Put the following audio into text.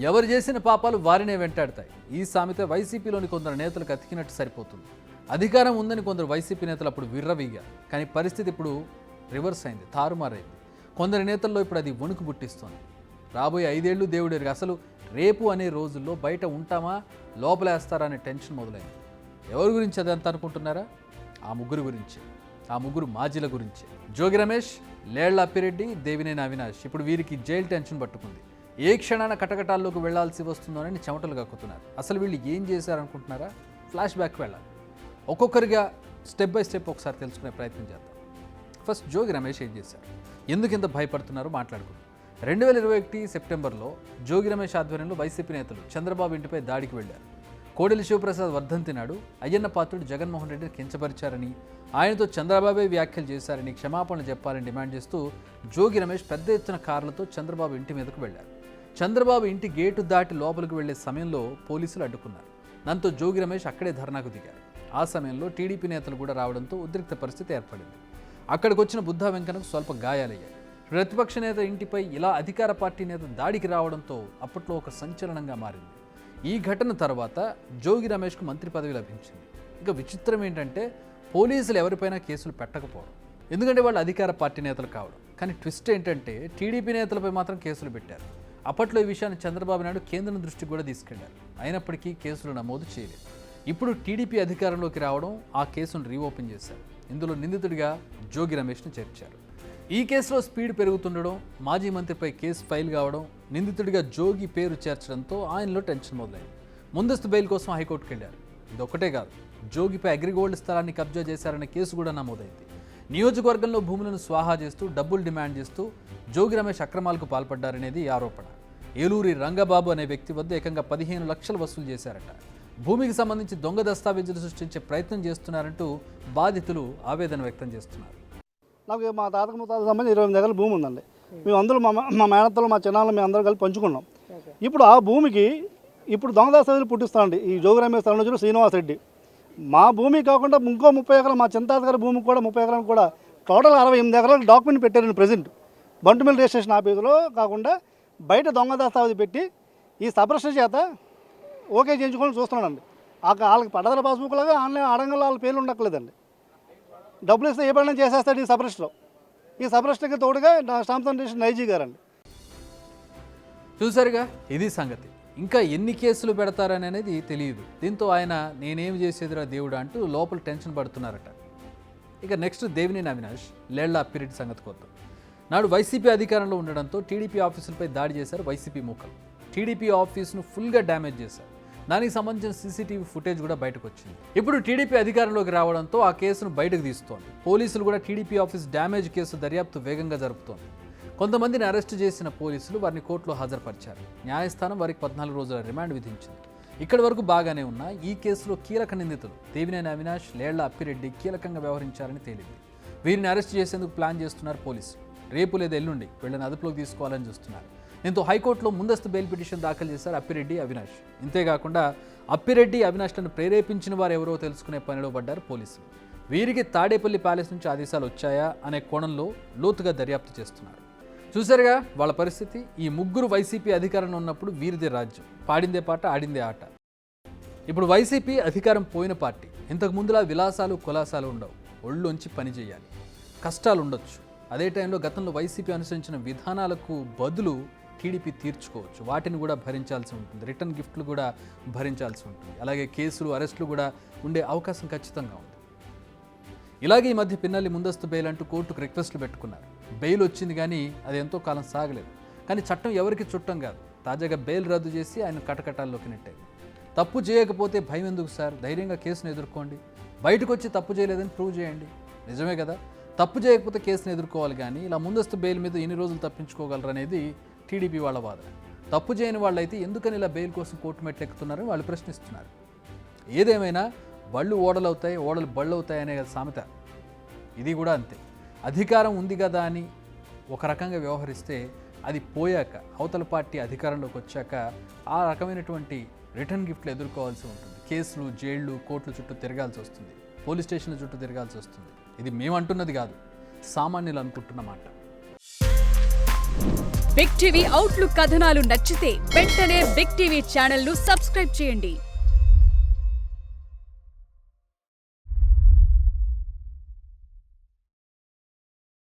ఎవరు చేసిన పాపాలు వారినే వెంటాడతాయి. ఈ సామెత వైసీపీలోని కొందరు నేతలకు అతికినట్టు సరిపోతుంది. అధికారం ఉందని కొందరు వైసీపీ నేతలు అప్పుడు విర్రవీగారు. కానీ పరిస్థితి ఇప్పుడు రివర్స్ అయింది, తారుమారైంది. కొందరి నేతల్లో ఇప్పుడు అది వణుకు పుట్టిస్తోంది. రాబోయే 5 ఏళ్ళు దేవుడేరు. అసలు రేపు అనే రోజుల్లో బయట ఉంటామా, లోపలేస్తారా అనే టెన్షన్ మొదలైంది. ఎవరి గురించి అదంతా అనుకుంటున్నారా? ఆ ముగ్గురు గురించి, ఆ ముగ్గురు మాజీల గురించి. జోగి రమేష్, లేళ్ల అప్పిరెడ్డి, దేవినేని అవినాష్. ఇప్పుడు వీరికి జైలు టెన్షన్ పట్టుకుంది. ఏ క్షణాన కటకటాల్లోకి వెళ్లాల్సి వస్తుందోనని చెమటలు కక్కుతున్నారు. అసలు వీళ్ళు ఏం చేశారనుకుంటున్నారా? ఫ్లాష్ బ్యాక్ వెళ్ళాలి. ఒక్కొక్కరిగా స్టెప్ బై స్టెప్ ఒకసారి తెలుసుకునే ప్రయత్నం చేద్దాం. ఫస్ట్ జోగి రమేష్ ఏం చేశారు, ఎందుకు ఇంత భయపడుతున్నారో మాట్లాడుకుందాం. 2021 సెప్టెంబర్లో జోగి రమేష్ ఆధ్వర్యంలో వైసీపీ నేతలు చంద్రబాబు ఇంటిపై దాడికి వెళ్లారు. కోడెల శివప్రసాద్ వర్ధంతి నాడు అయ్యన్న పాత్రుడు జగన్మోహన్ రెడ్డిని కించపరిచారని, ఆయనతో చంద్రబాబే వ్యాఖ్యలు చేశారని క్షమాపణలు చెప్పాలని డిమాండ్ చేస్తూ జోగి రమేష్ పెద్ద ఎత్తున కార్లతో చంద్రబాబు ఇంటి మీదకు వెళ్లారు. చంద్రబాబు ఇంటి గేటు దాటి లోపలికి వెళ్లే సమయంలో పోలీసులు అడ్డుకున్నారు. దాంతో జోగి రమేష్ అక్కడే ధర్నాకు దిగారు. ఆ సమయంలో టీడీపీ నేతలు కూడా రావడంతో ఉద్రిక్త పరిస్థితి ఏర్పడింది. అక్కడికి వచ్చిన బుద్ధా వెంకన్నకు స్వల్ప గాయాలయ్యాయి. ప్రతిపక్ష నేత ఇంటిపై ఇలా అధికార పార్టీ నేత దాడికి రావడంతో అప్పట్లో ఒక సంచలనంగా మారింది. ఈ ఘటన తర్వాత జోగి రమేష్కు మంత్రి పదవి లభించింది. ఇక విచిత్రం ఏంటంటే పోలీసులు ఎవరిపైనా కేసులు పెట్టకపోవడం, ఎందుకంటే వాళ్ళు అధికార పార్టీ నేతలు కావడం. కానీ ట్విస్ట్ ఏంటంటే టీడీపీ నేతలపై మాత్రం కేసులు పెట్టారు. అప్పట్లో ఈ విషయాన్ని చంద్రబాబు నాయుడు కేంద్రం దృష్టికి కూడా తీసుకెళ్లారు. అయినప్పటికీ కేసులు నమోదు చేయలేదు. ఇప్పుడు టీడీపీ అధికారంలోకి రావడం ఆ కేసును రీఓపెన్ చేశారు. ఇందులో నిందితుడిగా జోగి రమేష్ను చేర్చారు. ఈ కేసులో స్పీడ్ పెరుగుతుండడం, మాజీ మంత్రిపై కేసు ఫైల్ కావడం, నిందితుడిగా జోగి పేరు చేర్చడంతో ఆయనలో టెన్షన్ మొదలైంది. ముందస్తు బెయిల్ కోసం హైకోర్టుకు వెళ్లారు. ఇదొక్కటే కాదు, జోగిపై అగ్రిగోల్డ్ స్థలాన్ని కబ్జా చేశారనే కేసు కూడా నమోదైంది. నియోజకవర్గంలో భూములను స్వాహా చేస్తూ డబ్బులు డిమాండ్ చేస్తూ జోగి రమేష్ అక్రమాలకు పాల్పడ్డారనేది ఆరోపణ. ఏలూరి రంగబాబు అనే వ్యక్తి వద్ద ఏకంగా 15 లక్షలు వసూలు చేశారట. భూమికి సంబంధించి దొంగ దస్తావేజులు సృష్టించే ప్రయత్నం చేస్తున్నారంటూ బాధితులు ఆవేదన వ్యక్తం చేస్తున్నారు. నాకు మా తాతకు ముత్తాతకు సంబంధించి 28 ఎకరాల భూమి ఉందండి. మేము అందరూ మా మేనత్తలు, మా చిన్నాళ్ళు మేము అందరూ కలిసి పంచుకున్నాం. ఇప్పుడు ఆ భూమికి ఇప్పుడు దొంగ దస్తావేజులు పుట్టిస్తానండి ఈ జోగి రమేష్ తరుణుజులు శ్రీనివాస్ రెడ్డి. మా భూమి కాకుండా ఇంకో 30 ఎకరాలు, మా చింతాత గారి భూమికి కూడా 30 ఎకరాలకు కూడా టోటల్ 68 ఎకరాలకు డాక్యుమెంట్ పెట్టారండి. ప్రజెంట్ బంటుమిల్ రిజిస్ట్రేషన్ ఆఫీసులో కాకుండా బయట దొంగ దస్తావేజు పెట్టి ఈ సబ్రెస్టర్ చేత ఓకే చేయించుకొని చూస్తున్నాడండి. వాళ్ళకి పట్టదల పాస్బుక్ లాగా ఆన్లైన్ అడంగంలో వాళ్ళ పేర్లు ఉండక్కలేదండి. డబ్బులు ఇస్తే ఏ పని చేసేస్తాడు ఈ సబ్రెస్టర్. ఈ సబ్రెస్టర్కి తోడుగా స్టాంప్స్ అండ్ రిజిస్ట్రేషన్ ఐజీ గారండి. చూసారుగా, ఇది సంగతి. ఇంకా ఎన్ని కేసులు పెడతారనేది తెలియదు. దీంతో ఆయన నేనేం చేసేదిరా దేవుడా అంటూ లోపల టెన్షన్ పడుతున్నారట. ఇక నెక్స్ట్ దేవినేని అవినాష్, లేళ్ల అప్పిరెడ్డి సంగతి కొద్దాం. నాడు వైసీపీ అధికారంలో ఉండడంతో టీడీపీ ఆఫీసులపై దాడి చేశారు వైసీపీ మూకలు. టీడీపీ ఆఫీసును ఫుల్గా డ్యామేజ్ చేశారు. దానికి సంబంధించిన సీసీటీవీ ఫుటేజ్ కూడా బయటకు వచ్చింది. ఇప్పుడు టీడీపీ అధికారంలోకి రావడంతో ఆ కేసును బయటకు తీస్తోంది. పోలీసులు కూడా టీడీపీ ఆఫీస్ డ్యామేజ్ కేసు దర్యాప్తు వేగంగా జరుపుతోంది. కొంతమందిని అరెస్టు చేసిన పోలీసులు వారిని కోర్టులో హాజరుపరిచారు. న్యాయస్థానం వారికి 14 రోజుల రిమాండ్ విధించింది. ఇక్కడి వరకు బాగానే ఉన్న ఈ కేసులో కీలక నిందితులు దేవినేని అవినాష్, లేళ్ల అప్పిరెడ్డి కీలకంగా వ్యవహరించారని తేలింది. వీరిని అరెస్ట్ చేసేందుకు ప్లాన్ చేస్తున్నారు పోలీసులు. రేపు లేదా ఎల్లుండి వీళ్ళని అదుపులోకి తీసుకోవాలని చూస్తున్నారు. దీంతో హైకోర్టులో ముందస్తు బెయిల్ పిటిషన్ దాఖలు చేశారు అప్పిరెడ్డి, అవినాష్. ఇంతేకాకుండా అప్పిరెడ్డి, అవినాష్లను ప్రేరేపించిన వారు ఎవరో తెలుసుకునే పనిలో పడ్డారు పోలీసులు. వీరికి తాడేపల్లి ప్యాలెస్ నుంచి ఆదేశాలు వచ్చాయా అనే కోణంలో లోతుగా దర్యాప్తు చేస్తున్నారు. చూసారుగా వాళ్ళ పరిస్థితి. ఈ ముగ్గురు వైసీపీ అధికారంలో ఉన్నప్పుడు వీరిదే రాజ్యం, పాడిందే పాట, ఆడిందే ఆట. ఇప్పుడు వైసీపీ అధికారం పోయిన పార్టీ. ఇంతకు ముందులా విలాసాలు కులాసాలు ఉండవు. ఒళ్ళొంచి పని చేయాలి. కష్టాలు ఉండొచ్చు. అదే టైంలో గతంలో వైసీపీ అనుసరించిన విధానాలకు బదులు టీడీపీ తీర్చుకోవచ్చు. వాటిని కూడా భరించాల్సి ఉంటుంది. రిటర్న్ గిఫ్ట్లు కూడా భరించాల్సి ఉంటుంది. అలాగే కేసులు, అరెస్టులు కూడా ఉండే అవకాశం ఖచ్చితంగా ఉంది. ఇలాగే ఈ మధ్య పిన్నల్లి ముందస్తు బెయిల్ అంటూ కోర్టుకు రిక్వెస్ట్లు పెట్టుకున్నారు. బెయిల్ వచ్చింది కానీ అది ఎంతో కాలం సాగలేదు. కానీ చట్టం ఎవరికి చుట్టం కాదు. తాజాగా బెయిల్ రద్దు చేసి ఆయన కటకటాల్లోకి నెట్టారు. తప్పు చేయకపోతే భయం ఎందుకు సార్? ధైర్యంగా కేసును ఎదుర్కోండి. బయటకు వచ్చి తప్పు చేయలేదని ప్రూవ్ చేయండి. నిజమే కదా? తప్పు చేయకపోతే కేసును ఎదుర్కోవాలి. కానీ ఇలా ముందస్తు బెయిల్ మీద ఎన్ని రోజులు తప్పించుకోగలరు అనేది టీడీపీ వాళ్ళ వాదన. తప్పు చేయని వాళ్ళైతే ఎందుకని ఇలా బెయిల్ కోసం కోర్టు మెట్లెక్కుతున్నారని వాళ్ళు ప్రశ్నిస్తున్నారు. ఏదేమైనా బళ్ళు ఓడలవుతాయి, ఓడలు బళ్ళు అవుతాయి అనే సామెత ఇది కూడా అంతే. అధికారం ఉంది కదా అని ఒక రకంగా వ్యవహరిస్తే అది పోయాక, అవతల పార్టీ అధికారంలోకి వచ్చాక ఆ రకమైనటువంటి రిటర్న్ గిఫ్ట్లు ఎదుర్కోవాల్సి ఉంటుంది. కేసులు, జైళ్లు, కోర్టుల చుట్టూ తిరగాల్సి వస్తుంది. పోలీస్ స్టేషన్ల చుట్టూ తిరగాల్సి వస్తుంది. ఇది మేము అంటున్నది కాదు, సామాన్యులు అనుకుంటున్న మాట. బిగ్ టీవీ అవుట్లుక్ కథనాలు నచ్చితే వెంటనే బిగ్ టీవీ ఛానల్ ను సబ్స్క్రైబ్ చేయండి.